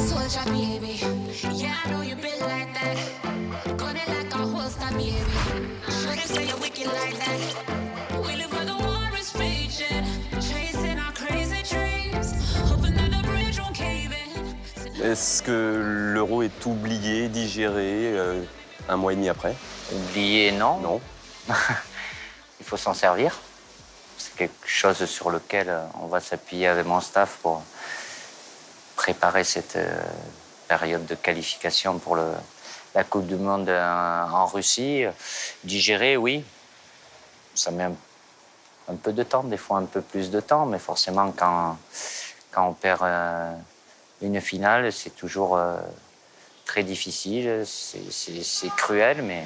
soldier, baby. Yeah, I know you been like that. Got it like a holster, baby. Shouldn't say you're wicked like that. We live where the war is raging, chasing our crazy dreams, hoping that the bridge won't cave in. Est-ce que l'euro est oublié, digéré, un mois et demi après? Oublier, non. Non. Il faut s'en servir. C'est quelque chose sur lequel on va s'appuyer avec mon staff pour préparer cette période de qualification pour la Coupe du Monde en Russie. Digérer, oui. Ça met un peu de temps, des fois un peu plus de temps, mais forcément quand on perd une finale, c'est toujours très difficile, c'est cruel, mais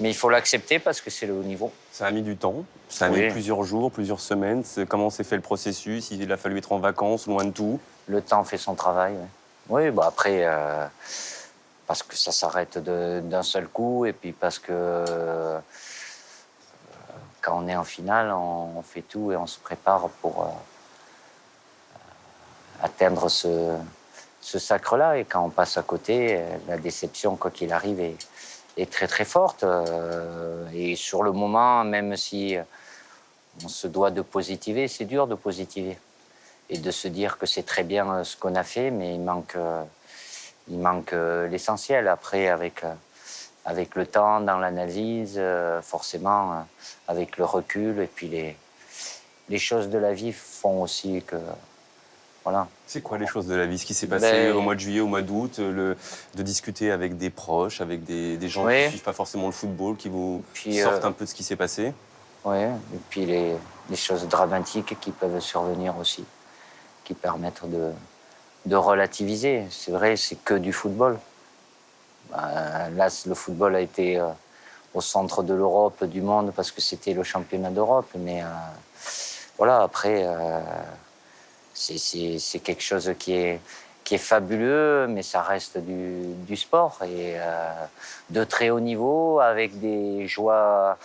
il faut l'accepter parce que c'est le haut niveau. Ça a mis du temps, ça a mis plusieurs jours, plusieurs semaines. Comment s'est fait le processus? Il a fallu être en vacances, loin de tout? Le temps fait son travail, oui. Bah après, parce que ça s'arrête d'un seul coup, et puis parce que quand on est en finale, on fait tout et on se prépare pour atteindre ce sacre-là. Et quand on passe à côté, la déception, quoi qu'il arrive, est très très forte. Et sur le moment, même si on se doit de positiver, c'est dur de positiver. Et de se dire que c'est très bien ce qu'on a fait, mais il manque l'essentiel. Après, avec le temps, dans l'analyse, forcément, avec le recul, et puis les choses de la vie font aussi que... Voilà. C'est quoi les choses de la vie? Ce qui s'est passé au mois de juillet, au mois d'août, de discuter avec des proches, avec des gens qui ne suivent pas forcément le football, qui vous sortent un peu de ce qui s'est passé? Oui, et puis les choses dramatiques qui peuvent survenir aussi, qui permettent de relativiser. C'est vrai, c'est que du football. Là, le football a été au centre de l'Europe, du monde, parce que c'était le championnat d'Europe. Mais voilà, après... C'est quelque chose qui est fabuleux, mais ça reste du sport et de très haut niveau, avec des joies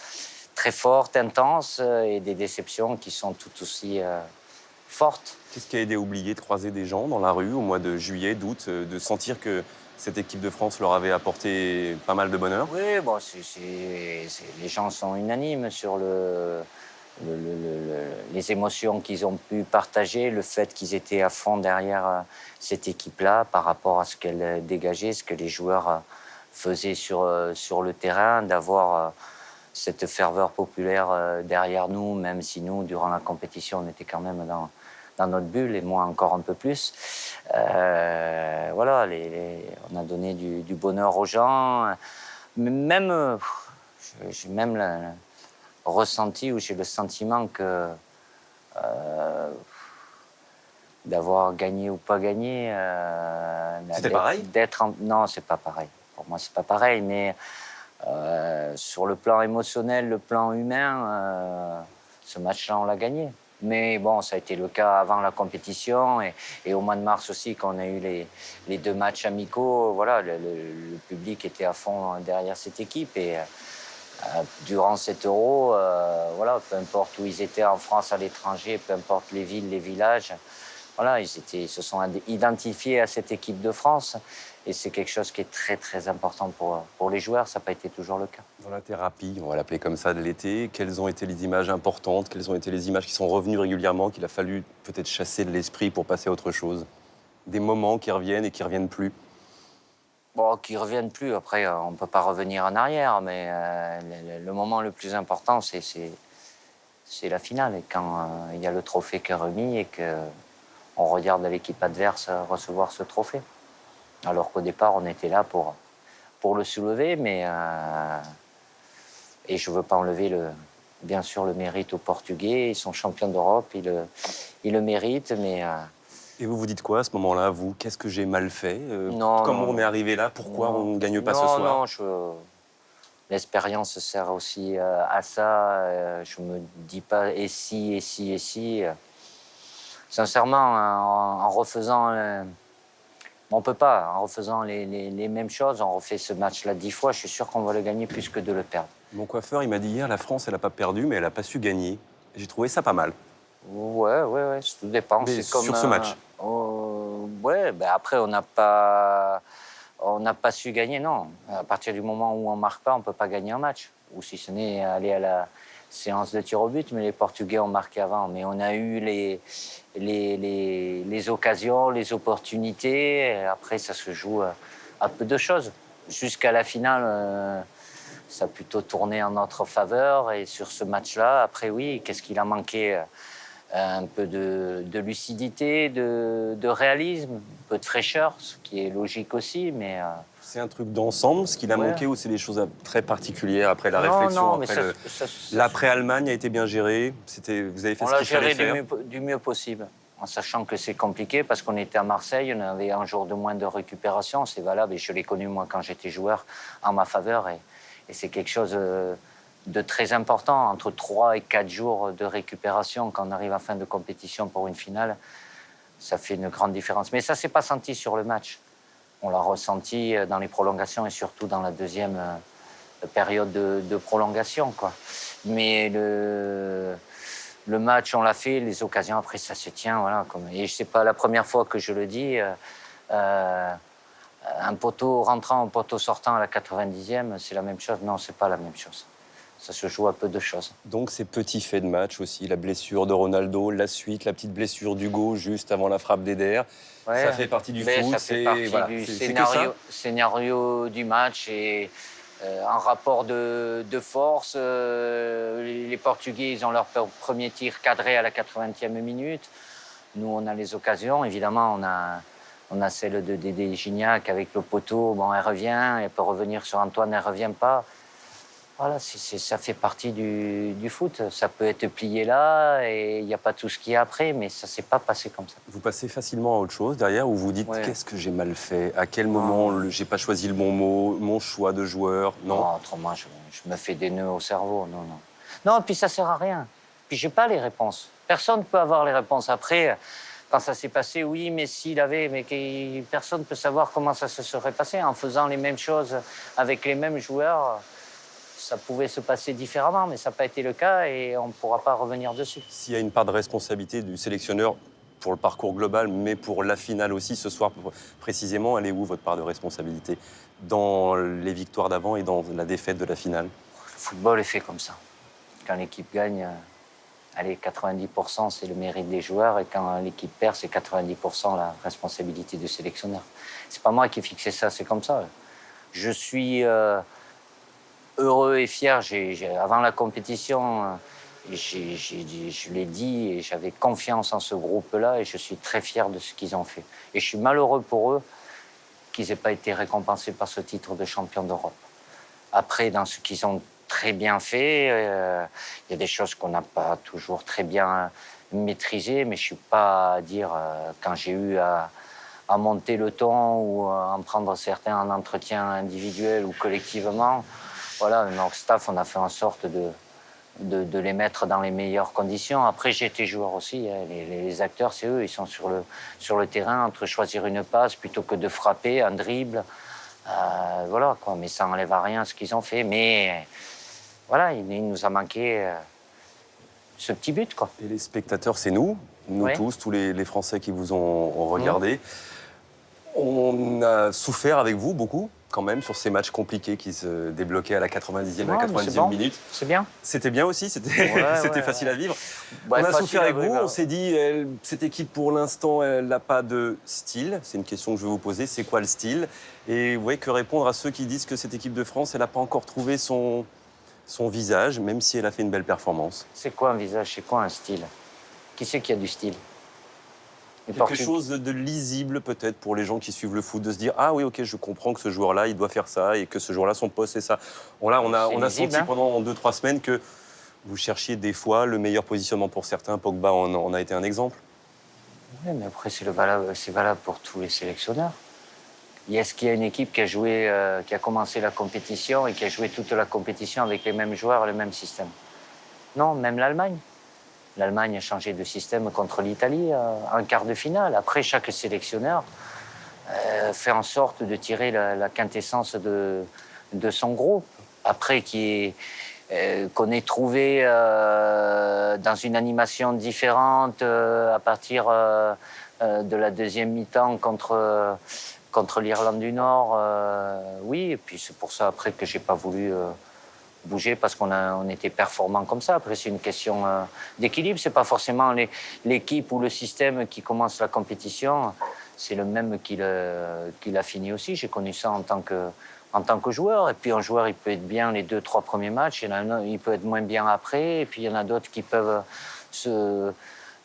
très fortes, intenses, et des déceptions qui sont tout aussi fortes. Qu'est-ce qui a aidé à oublier de croiser des gens dans la rue au mois de juillet, d'août, de sentir que cette équipe de France leur avait apporté pas mal de bonheur? Oui, bon, les gens sont unanimes sur les émotions qu'ils ont pu partager, le fait qu'ils étaient à fond derrière cette équipe-là par rapport à ce qu'elle dégageait, ce que les joueurs faisaient sur le terrain, d'avoir cette ferveur populaire derrière nous, même si nous, durant la compétition, on était quand même dans notre bulle, et moi encore un peu plus. Voilà, on a donné du bonheur aux gens. Même, j'ai même ressenti, ou j'ai le sentiment que d'avoir gagné ou pas gagné... C'était pareil? Non, c'est pas pareil. Pour moi, c'est pas pareil, mais sur le plan émotionnel, le plan humain, ce match-là, on l'a gagné. Mais bon, ça a été le cas avant la compétition, et au mois de mars aussi, quand on a eu les 2 matchs amicaux, voilà, le public était à fond derrière cette équipe, et durant cet Euro, voilà, peu importe où ils étaient en France, à l'étranger, peu importe les villes, les villages, voilà, ils se sont identifiés à cette équipe de France. Et c'est quelque chose qui est très, très important pour les joueurs. Ça n'a pas été toujours le cas. Dans la thérapie, on va l'appeler comme ça, de l'été, quelles ont été les images importantes? Quelles ont été les images qui sont revenues régulièrement, qu'il a fallu peut-être chasser de l'esprit pour passer à autre chose? Des moments qui reviennent et qui ne reviennent plus? Bon, qui ne reviennent plus. Après, on ne peut pas revenir en arrière, mais le moment le plus important, c'est la finale. Et quand il y a le trophée qui est remis et qu'on regarde l'équipe adverse recevoir ce trophée. Alors qu'au départ, on était là pour le soulever, mais... et je ne veux pas enlever, bien sûr, le mérite aux Portugais. Ils sont champions d'Europe, ils le méritent, mais... Et vous vous dites quoi à ce moment-là, vous? Qu'est-ce que j'ai mal fait? Non, Comment non, on est arrivé là? Pourquoi on ne gagne pas ce non, soir? Non, l'expérience sert aussi à ça. Je me dis pas et si, et si, et si. Sincèrement, en refaisant... on peut pas. En refaisant les mêmes choses, on refait ce match-là 10 fois, je suis sûr qu'on va le gagner plus que de le perdre. Mon coiffeur, il m'a dit hier, la France, elle n'a pas perdu, mais elle n'a pas su gagner. J'ai trouvé ça pas mal. Ouais, tout dépend. Mais C'est comme, sur ce match? Ouais, ben après, on n'a pas su gagner, non. À partir du moment où on ne marque pas, on ne peut pas gagner un match. Ou si ce n'est aller à la séance de tir au but, mais les Portugais ont marqué avant. Mais on a eu les occasions, les opportunités. Et après, ça se joue à peu de choses. Jusqu'à la finale, ça a plutôt tourné en notre faveur. Et sur ce match-là, après, oui, qu'est-ce qu'il a manqué? Un peu de lucidité, de réalisme, un peu de fraîcheur, ce qui est logique aussi, mais... C'est un truc d'ensemble, ce qu'il a Ouais. manqué, ou c'est des choses très particulières après la Non, réflexion, non, mais après ça- l'après-Allemagne a été bien géré, vous avez fait on ce l'a qu'il fallait géré faire. du mieux possible, en sachant que c'est compliqué parce qu'on était à Marseille, on avait un jour de moins de récupération, c'est valable, et je l'ai connu moi quand j'étais joueur en ma faveur, et c'est quelque chose de très important, entre 3 et 4 jours de récupération quand on arrive en fin de compétition pour une finale, ça fait une grande différence. Mais ça ne s'est pas senti sur le match. On l'a ressenti dans les prolongations et surtout dans la deuxième période de prolongation, quoi. Mais le match, on l'a fait, les occasions, après, ça se tient. Voilà, et c'est pas la première fois que je le dis. Un poteau rentrant, un poteau sortant à la 90e, c'est la même chose? Non, c'est pas la même chose. Ça se joue à peu de choses. Donc ces petits faits de match aussi, la blessure de Ronaldo, la suite, la petite blessure d'Hugo juste avant la frappe d'Eder, Ouais, ça fait partie du mais foot. ça fait partie du c'est que ça. scénario du match et un rapport de force. Les Portugais, ils ont leur premier tir cadré à la 80e minute. Nous, on a les occasions. Évidemment, on a celle de Dédé Gignac avec le poteau. Bon, elle revient, elle peut revenir sur Antoine, elle ne revient pas. Voilà, ça fait partie du foot. Ça peut être plié là et il n'y a pas tout ce qu'il y a après, mais ça ne s'est pas passé comme ça. Vous passez facilement à autre chose derrière, ou vous dites Ouais. qu'est-ce que j'ai mal fait, à quel moment j'ai pas choisi le bon mot, mon choix de joueur, non. Autrement, je me fais des nœuds au cerveau. Non, non. Non, puis ça sert à rien. Puis j'ai pas les réponses. Personne ne peut avoir les réponses. Après, quand ça s'est passé, oui, mais s'il avait... Mais personne ne peut savoir comment ça se serait passé. En faisant les mêmes choses avec les mêmes joueurs, ça pouvait se passer différemment, mais ça n'a pas été le cas et on ne pourra pas revenir dessus. S'il y a une part de responsabilité du sélectionneur pour le parcours global, mais pour la finale aussi, ce soir précisément, elle est où votre part de responsabilité dans les victoires d'avant et dans la défaite de la finale? Le football est fait comme ça. Quand l'équipe gagne, allez, 90% c'est le mérite des joueurs et quand l'équipe perd, c'est 90% la responsabilité du sélectionneur. C'est pas moi qui ai fixé ça, c'est comme ça. Je suis heureux et fier. Avant la compétition, je l'ai dit et j'avais confiance en ce groupe-là et je suis très fier de ce qu'ils ont fait. Et je suis malheureux pour eux qu'ils n'aient pas été récompensés par ce titre de champion d'Europe. Après, dans ce qu'ils ont très bien fait, il y a des choses qu'on n'a pas toujours très bien maîtrisées, mais je ne suis pas à dire, quand j'ai eu à monter le ton ou à en prendre certains en entretien individuel ou collectivement, voilà, notre staff, on a fait en sorte de les mettre dans les meilleures conditions. Après, j'ai été joueur aussi. Hein. Les acteurs, c'est eux. Ils sont sur le terrain entre choisir une passe plutôt que de frapper, un dribble. Voilà, quoi. Mais ça n'enlève à rien ce qu'ils ont fait. Mais voilà, il nous a manqué ce petit but, quoi. Et les spectateurs, c'est nous Ouais. tous les Français qui vous ont regardé. On a souffert avec vous beaucoup, quand même, sur ces matchs compliqués qui se débloquaient à la 90e, Ouais, à la mais c'est 90e bon. minute. C'est bien. C'était bien aussi, c'était Ouais, facile à vivre. Ouais, on a facile souffert à avec vous, vivre. on s'est dit, cette équipe, pour l'instant, elle n'a pas de style. C'est une question que je vais vous poser, c'est quoi le style? Et ouais, que répondre à ceux qui disent que cette équipe de France, elle n'a pas encore trouvé son visage, même si elle a fait une belle performance. C'est quoi un visage? C'est quoi un style? Qui c'est qui a du style? Quelque chose de lisible peut-être pour les gens qui suivent le foot, de se dire ah oui ok je comprends que ce joueur-là il doit faire ça et que ce joueur-là son poste c'est ça. On a lisible, senti hein. pendant 2-3 semaines que vous cherchiez des fois le meilleur positionnement pour certains. Pogba en a été un exemple. Oui, mais après c'est valable pour tous les sélectionneurs. Est-ce qu'il y a une équipe qui a commencé la compétition et qui a joué toute la compétition avec les mêmes joueurs et le même système? Non, même l'Allemagne. L'Allemagne a changé de système contre l'Italie en quart de finale. Après, chaque sélectionneur fait en sorte de tirer la quintessence de son groupe. Après, qu'on ait trouvé dans une animation différente à partir de la deuxième mi-temps contre l'Irlande du Nord, oui. Et puis c'est pour ça après que j'ai pas voulu bouger parce on était performant comme ça. Après c'est une question d'équilibre. C'est pas forcément l'équipe ou le système qui commence la compétition. C'est le même qui l'a fini aussi. J'ai connu ça en tant que joueur. Et puis un joueur, il peut être bien les 2-3 premiers matchs. Il peut être moins bien après. Et puis il y en a d'autres qui peuvent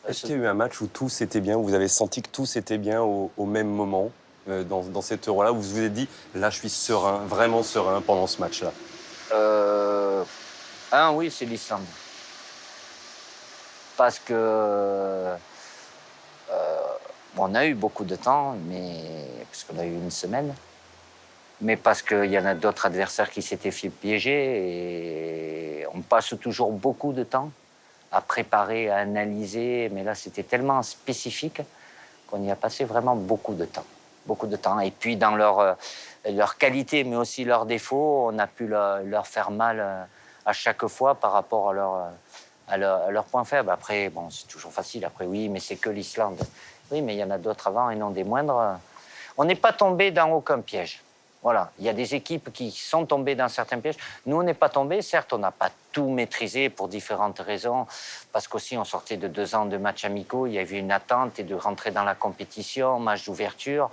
Est-ce qu'il y a eu un match où tout s'était bien, où vous avez senti que tout s'était bien au même moment dans cet Euro-là, où vous vous êtes dit, là, je suis serein, vraiment serein pendant ce match-là? Oui, c'est l'Islande. Parce que on a eu beaucoup de temps, parce qu'on a eu une semaine, mais parce qu'il y en a d'autres adversaires qui s'étaient fait piéger et on passe toujours beaucoup de temps à préparer, à analyser, mais là c'était tellement spécifique qu'on y a passé vraiment beaucoup de temps. Beaucoup de temps. Et puis dans leur qualité, mais aussi leurs défauts, on a pu leur faire mal à chaque fois par rapport à leur point faible. Après, bon, c'est toujours facile. Après, oui, mais c'est que l'Islande. Oui, mais il y en a d'autres avant et non des moindres. On n'est pas tombé dans aucun piège. Voilà, il y a des équipes qui sont tombées dans certains pièges. Nous, on n'est pas tombés. Certes, on n'a pas tout maîtrisé pour différentes raisons, parce qu'aussi, on sortait de 2 ans de matchs amicaux. Il y avait une attente et de rentrer dans la compétition, match d'ouverture.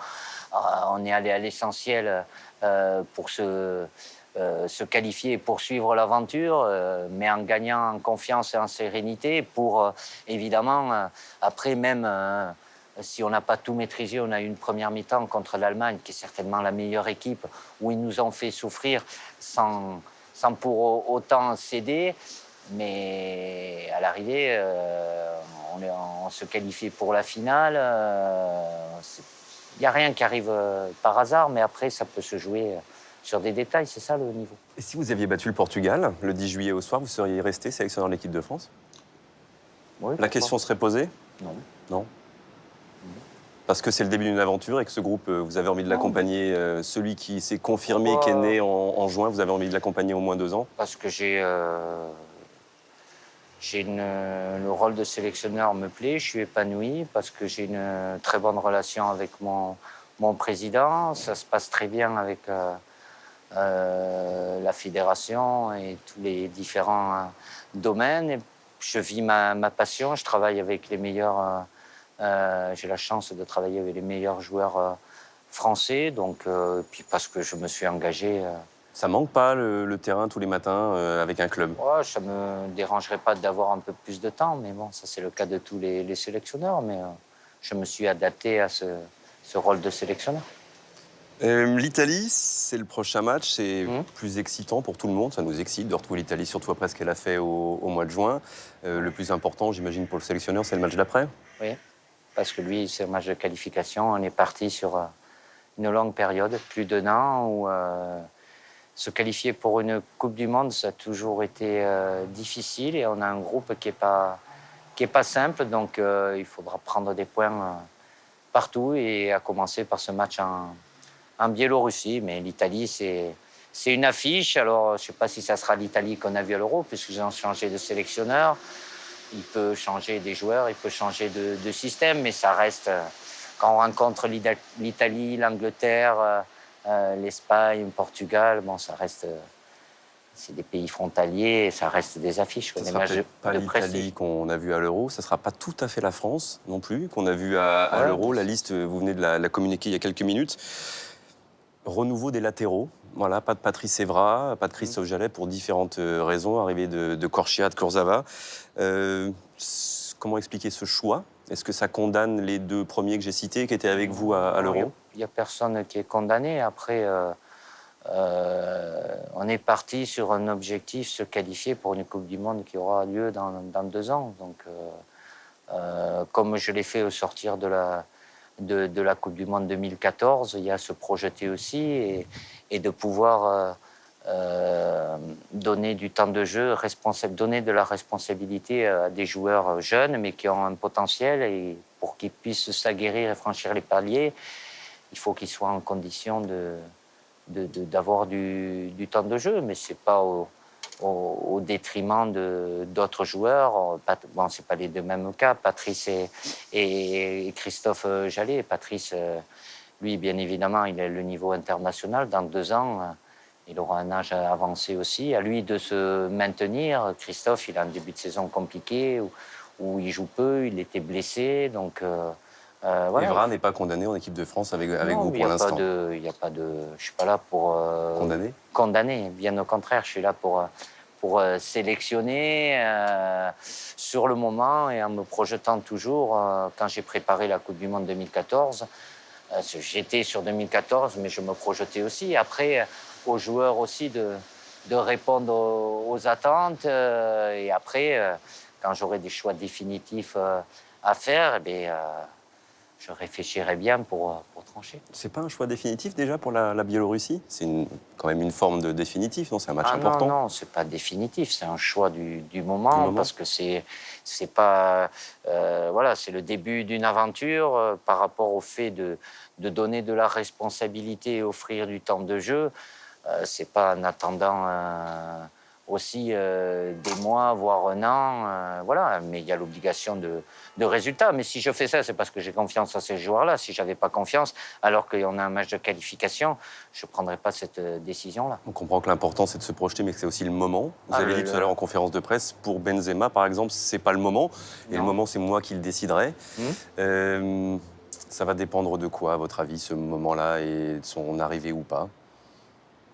On est allé à l'essentiel pour se qualifier et poursuivre l'aventure, mais en gagnant en confiance et en sérénité pour, évidemment, après même... si on n'a pas tout maîtrisé, on a eu une première mi-temps contre l'Allemagne, qui est certainement la meilleure équipe, où ils nous ont fait souffrir sans pour autant céder. Mais à l'arrivée, on se qualifie pour la finale. Il n'y a rien qui arrive par hasard, mais après, ça peut se jouer sur des détails. C'est ça le niveau. Et si vous aviez battu le Portugal le 10 juillet au soir, vous seriez resté sélectionneur de l'équipe de France? Oui, La question serait posée? Non. Non. Parce que c'est le début d'une aventure et que ce groupe, vous avez envie de l'accompagner. Celui qui s'est confirmé, qui est né en juin, vous avez envie de l'accompagner au moins 2 ans? Parce que le rôle de sélectionneur me plaît, je suis épanoui, parce que j'ai une très bonne relation avec mon président. Ça se passe très bien avec la fédération et tous les différents domaines. Et je vis ma passion, je travaille avec les meilleurs... j'ai la chance de travailler avec les meilleurs joueurs français, donc puis parce que je me suis engagé. Ça manque pas le terrain tous les matins avec un club? Ouais, ça me dérangerait pas d'avoir un peu plus de temps, mais bon, ça c'est le cas de tous les sélectionneurs. Mais je me suis adapté à ce rôle de sélectionneur. L'Italie, c'est le prochain match, c'est plus excitant pour tout le monde, ça nous excite de retrouver l'Italie, surtout après ce qu'elle a fait au mois de juin. Le plus important, j'imagine, pour le sélectionneur, c'est le match d'après? Oui. Parce que lui, c'est un match de qualification. On est parti sur une longue période, plus d'1 an, où se qualifier pour une Coupe du Monde, ça a toujours été difficile. Et on a un groupe qui est pas simple, donc il faudra prendre des points partout, et à commencer par ce match en Biélorussie. Mais l'Italie, c'est une affiche. Alors, je ne sais pas si ça sera l'Italie qu'on a vu à l'Euro, puisqu'ils ont changé de sélectionneur. Il peut changer des joueurs, il peut changer de système, mais ça reste, quand on rencontre l'Italie, l'Angleterre, l'Espagne, le Portugal, bon, ça reste, c'est des pays frontaliers, ça reste des affiches. Ce ne sera peut-être pas l'Italie qu'on a vu à l'Euro, ça ne sera pas tout à fait la France non plus, qu'on a vu à l'Euro. La liste, vous venez de la communiquer il y a quelques minutes. Renouveau des latéraux. Voilà, pas de Patrice Evra, pas de Christophe Jallet pour différentes raisons, arrivée de Corchia, de Kurzawa. Comment expliquer ce choix? Est-ce que ça condamne les 2 premiers que j'ai cités, qui étaient avec vous à l'Euro? Il n'y a personne qui est condamné. Après, on est parti sur un objectif, se qualifier pour une Coupe du Monde qui aura lieu dans 2 ans. Donc, comme je l'ai fait au sortir de la Coupe du Monde 2014, il y a se projeter aussi et de pouvoir donner du temps de jeu, donner de la responsabilité à des joueurs jeunes, mais qui ont un potentiel, et pour qu'ils puissent s'aguerrir et franchir les paliers, il faut qu'ils soient en condition d'avoir du temps de jeu. Mais c'est pas au détriment d'autres joueurs. Bon, c'est pas les deux mêmes cas, Patrice et Christophe Jallet. Patrice, lui, bien évidemment, il a le niveau international. Dans 2 ans, il aura un âge avancé aussi. À lui de se maintenir. Christophe, il a un début de saison compliqué où il joue peu, il était blessé. Donc, voilà. Evra n'est pas condamné en équipe de France avec Non, vous mais pour l'instant. il y a pas de, je suis pas là pour Condamné? condamner. Bien au contraire, je suis là pour sélectionner sur le moment et en me projetant toujours. Quand j'ai préparé la Coupe du Monde 2014, j'étais sur 2014, mais je me projetais aussi. Après, aux joueurs aussi de répondre aux attentes. Et après, quand j'aurai des choix définitifs à faire, eh bien, je réfléchirai bien pour trancher. C'est pas un choix définitif déjà pour la Biélorussie? C'est quand même une forme de définitif, non? C'est un match Ah important. non, c'est pas définitif, c'est un choix du moment, parce que c'est pas voilà, c'est le début d'une aventure par rapport au fait de donner de la responsabilité et offrir du temps de jeu. C'est pas en attendant aussi des mois, voire un an, voilà. Mais il y a l'obligation de résultat. Mais si je fais ça, c'est parce que j'ai confiance en ces joueurs-là. Si j'avais pas confiance, alors qu'on a un match de qualification, je prendrais pas cette décision-là. On comprend que l'important, c'est de se projeter, mais que c'est aussi le moment. Vous avez dit tout à l'heure en conférence de presse, pour Benzema, par exemple, c'est pas le moment. Et Non. le moment, c'est moi qui le déciderai. Ça va dépendre de quoi, à votre avis, ce moment-là, et de son arrivée ou pas?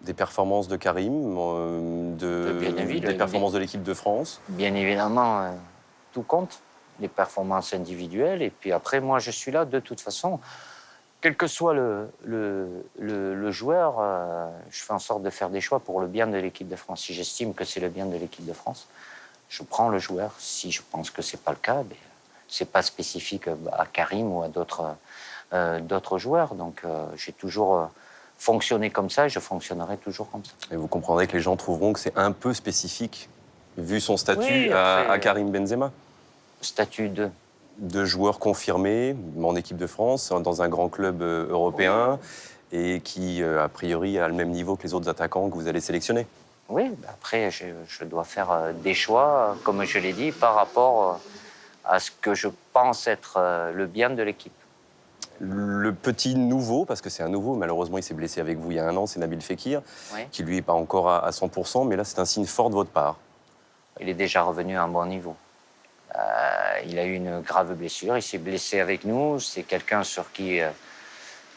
Des performances de Karim, des performances de l'équipe de France? Bien évidemment, tout compte, les performances individuelles. Et puis après, moi, je suis là de toute façon. Quel que soit le joueur, je fais en sorte de faire des choix pour le bien de l'équipe de France. Si j'estime que c'est le bien de l'équipe de France, je prends le joueur. Si je pense que c'est pas le cas, ben, c'est pas spécifique à Karim ou à d'autres joueurs. Donc, j'ai toujours fonctionné comme ça et je fonctionnerai toujours comme ça. Et vous comprendrez que les gens trouveront que c'est un peu spécifique, vu son statut, Oui, après, à Karim Benzema. Statut De joueur confirmé en équipe de France, dans un grand club européen, et qui, a priori, a le même niveau que les autres attaquants que vous allez sélectionner. Oui, après, je dois faire des choix, comme je l'ai dit, par rapport à ce que je pense être le bien de l'équipe. Le petit nouveau, parce que c'est un nouveau, malheureusement il s'est blessé avec vous il y a 1 an, c'est Nabil Fekir, Oui. qui lui n'est pas encore à 100%, mais là c'est un signe fort de votre part. Il est déjà revenu à un bon niveau. Il a eu une grave blessure, il s'est blessé avec nous. C'est quelqu'un sur qui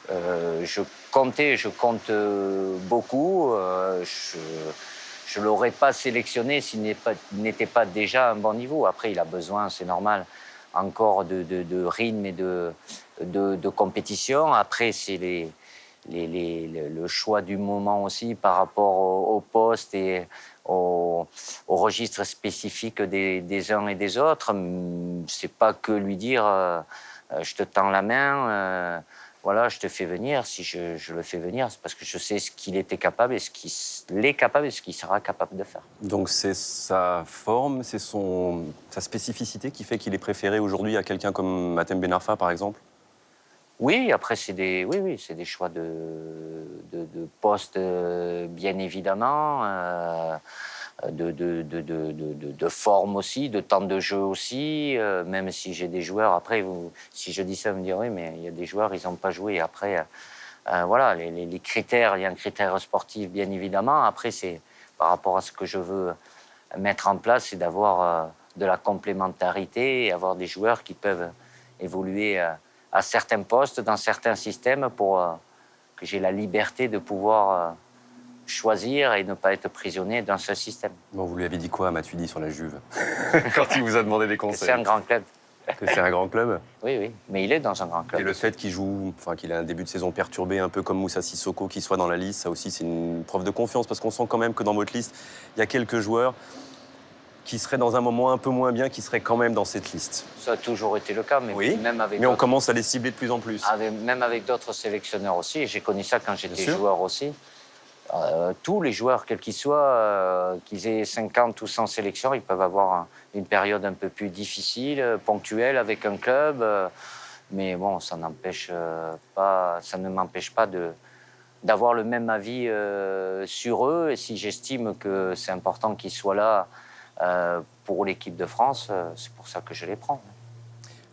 je compte beaucoup. Je ne l'aurais pas sélectionné s'il n'était pas déjà à un bon niveau. Après, il a besoin, c'est normal, encore de rythme et de compétition. Après, c'est le choix du moment aussi par rapport au poste et au registre spécifique des uns et des autres. C'est pas que lui dire je te tends la main, voilà, je te fais venir. Si je le fais venir, c'est parce que je sais ce qu'il était capable et ce qu'il est capable et ce qu'il sera capable de faire. Donc c'est sa forme, c'est sa spécificité qui fait qu'il est préféré aujourd'hui à quelqu'un comme Matem Ben Arfa, par exemple? Oui, après, c'est des choix de poste, bien évidemment, de forme aussi, de temps de jeu aussi, même si j'ai des joueurs, après, si je dis ça, vous me direz, oui, mais il y a des joueurs, ils n'ont pas joué. Après, voilà, les critères, il y a un critère sportif, bien évidemment. Après, c'est par rapport à ce que je veux mettre en place, c'est d'avoir de la complémentarité et avoir des joueurs qui peuvent évoluer à certains postes, dans certains systèmes, pour que j'ai la liberté de pouvoir choisir et ne pas être prisonnier d'un seul système. Bon, vous lui avez dit quoi à Matuidi sur la Juve quand il vous a demandé des conseils? C'est un grand club. Que c'est un grand club? Oui, oui, mais il est dans un grand club. Et le fait qu'il joue, enfin qu'il ait un début de saison perturbé, un peu comme Moussa Sissoko, qui soit dans la liste, ça aussi c'est une preuve de confiance, parce qu'on sent quand même que dans votre liste, il y a quelques joueurs qui seraient dans un moment un peu moins bien, qui seraient quand même dans cette liste. Ça a toujours été le cas, mais Oui, même avec mais on commence à les cibler de plus en plus. même avec d'autres sélectionneurs aussi, et j'ai connu ça quand j'étais sûr. joueur aussi. Tous les joueurs, quels qu'ils soient, qu'ils aient 50 ou 100 sélections, ils peuvent avoir une période un peu plus difficile, ponctuelle avec un club. Mais bon, ça ne m'empêche pas de d'avoir le même avis sur eux. Et si j'estime que c'est important qu'ils soient là pour l'équipe de France, c'est pour ça que je les prends.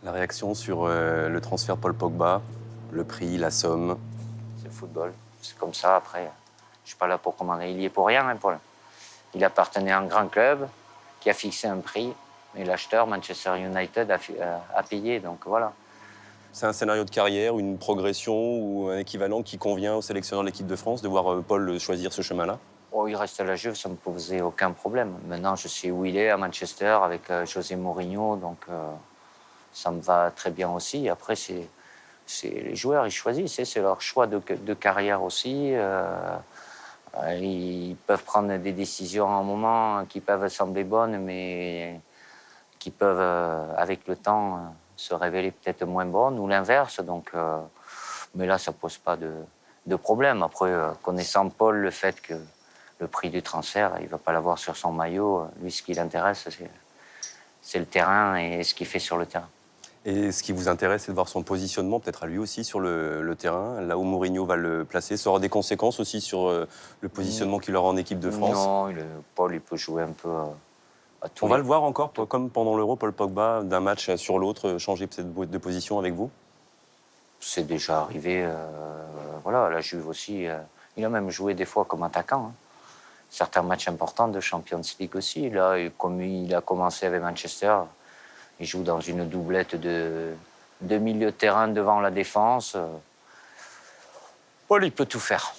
La réaction sur le transfert Paul Pogba, le prix, la somme? C'est le football, c'est comme ça. Après, je suis pas là pour commander. Il y est pour rien, hein, Paul. Il appartenait à un grand club qui a fixé un prix, et l'acheteur, Manchester United, a payé. Donc voilà. C'est un scénario de carrière, une progression ou un équivalent qui convient au sélectionneur de l'équipe de France de voir Paul choisir ce chemin-là? Oh, il reste à la Juve, ça ne me posait aucun problème. Maintenant, je sais où il est, à Manchester, avec José Mourinho, donc ça me va très bien aussi. Après, c'est les joueurs, ils choisissent, c'est leur choix de carrière aussi. Ils peuvent prendre des décisions à un moment qui peuvent sembler bonnes, mais qui peuvent, avec le temps, se révéler peut-être moins bonnes, ou l'inverse. Donc, mais là, ça ne pose pas de problème. Après, connaissant Paul, le fait que le prix du transfert, il ne va pas l'avoir sur son maillot. Lui, ce qui l'intéresse, c'est le terrain et ce qu'il fait sur le terrain. Et ce qui vous intéresse, c'est de voir son positionnement, peut-être à lui aussi, sur le terrain, là où Mourinho va le placer. Ça aura des conséquences aussi sur le positionnement qu'il aura en équipe de France? Non, Paul, il peut jouer un peu à tout. On va le voir encore, comme pendant l'Euro, Paul Pogba, d'un match sur l'autre, changer de position avec vous? C'est déjà arrivé. Voilà, la Juve aussi. Il a même joué des fois comme attaquant. Hein. Certains matchs importants de Champions League aussi. Là, comme il a commencé avec Manchester, il joue dans une doublette de milieu de terrain devant la défense. Paul, il peut tout faire.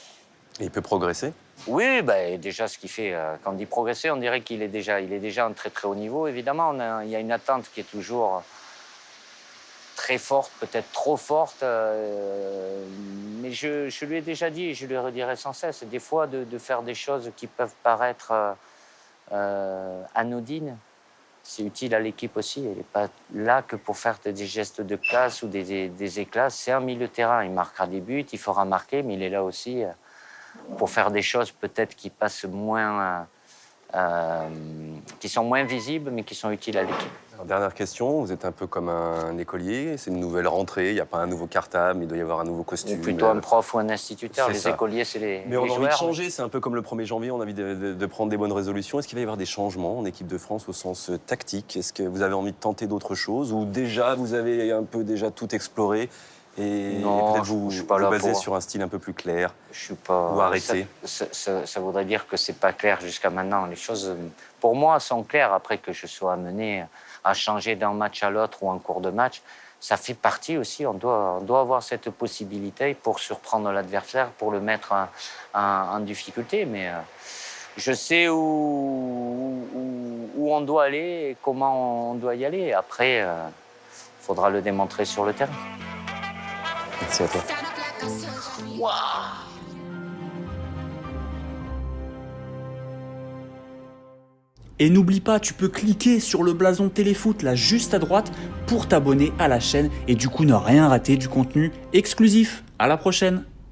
Et il peut progresser? Oui, ben, déjà ce qu'il fait, quand on dit progresser, on dirait qu'il est déjà à un très très haut niveau. Évidemment, il y a une attente qui est toujours très forte, peut-être trop forte. Mais je lui ai déjà dit, et je lui redirai sans cesse, des fois de faire des choses qui peuvent paraître anodines, c'est utile à l'équipe aussi. Elle n'est pas là que pour faire des gestes de classe ou des éclats. C'est un milieu de terrain, il marquera des buts, il fera marquer, mais il est là aussi pour faire des choses peut-être qui passent moins, qui sont moins visibles, mais qui sont utiles à l'équipe. Dernière question, vous êtes un peu comme un écolier, c'est une nouvelle rentrée, il n'y a pas un nouveau cartable, mais il doit y avoir un nouveau costume. Ou plutôt un prof ou un instituteur, les écoliers, c'est les Mais on a envie de joueurs. changer, c'est un peu comme le 1er janvier, on a envie de prendre des bonnes résolutions. Est-ce qu'il va y avoir des changements en équipe de France au sens tactique? Est-ce que vous avez envie de tenter d'autres choses? Ou déjà, vous avez un peu déjà tout exploré et Non, peut-être je vous suis pas là basez pour- sur un style un peu plus clair? Je suis pas. Ou arrêter. Ça voudrait dire que c'est pas clair jusqu'à maintenant. Les choses, pour moi, sont claires. Après que je sois amené à changer d'un match à l'autre ou en cours de match, ça fait partie aussi. On doit avoir cette possibilité pour surprendre l'adversaire, pour le mettre en difficulté. Mais je sais où on doit aller et comment on doit y aller. Après, il faudra le démontrer sur le terrain. Merci à toi. Stand up like a soldier. Et n'oublie pas, tu peux cliquer sur le blason Téléfoot là juste à droite pour t'abonner à la chaîne et du coup ne rien rater du contenu exclusif. À la prochaine!